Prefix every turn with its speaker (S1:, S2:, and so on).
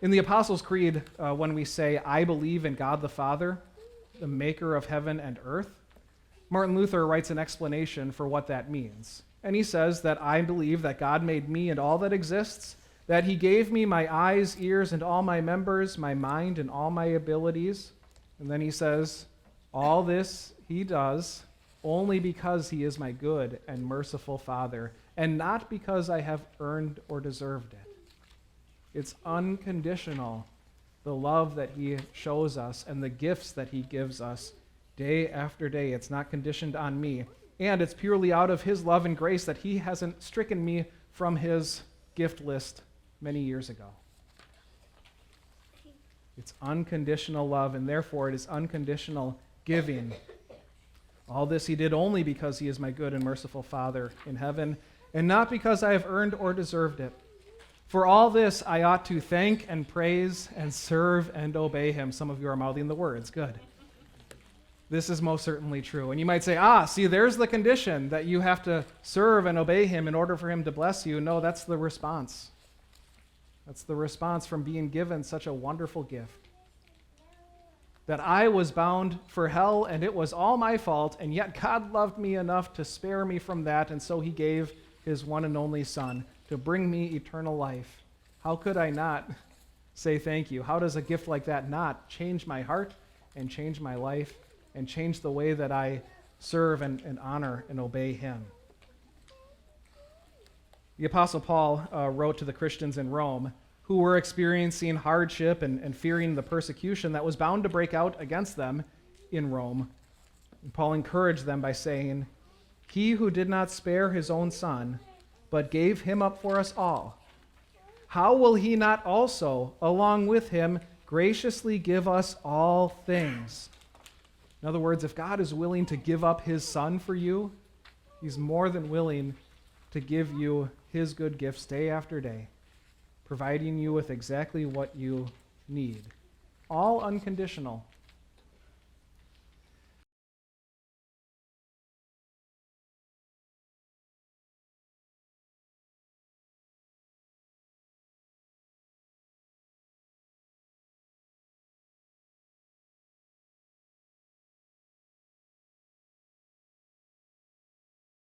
S1: In the Apostles' Creed, when we say, I believe in God the Father, the maker of heaven and earth, Martin Luther writes an explanation for what that means. And he says that I believe that God made me and all that exists, that he gave me my eyes, ears, and all my members, my mind, and all my abilities. And then he says, all this he does only because he is my good and merciful Father, and not because I have earned or deserved it. It's unconditional, the love that he shows us and the gifts that he gives us day after day. It's not conditioned on me. And it's purely out of his love and grace that he hasn't stricken me from his gift list many years ago. It's unconditional love, and therefore it is unconditional giving. All this he did only because he is my good and merciful Father in heaven, and not because I have earned or deserved it. For all this I ought to thank and praise and serve and obey him. Some of you are mouthing the words. Good. This is most certainly true. And you might say, see, there's the condition that you have to serve and obey him in order for him to bless you. No, that's the response. That's the response from being given such a wonderful gift. That I was bound for hell and it was all my fault, and yet God loved me enough to spare me from that, and so he gave his one and only Son to bring me eternal life. How could I not say thank you? How does a gift like that not change my heart and change my life and change the way that I serve and honor and obey him? The Apostle Paul wrote to the Christians in Rome who were experiencing hardship and fearing the persecution that was bound to break out against them in Rome. And Paul encouraged them by saying, he who did not spare his own Son, but gave him up for us all, how will he not also, along with him, graciously give us all things? In other words, if God is willing to give up his Son for you, he's more than willing to give you his good gifts day after day, providing you with exactly what you need. All unconditional.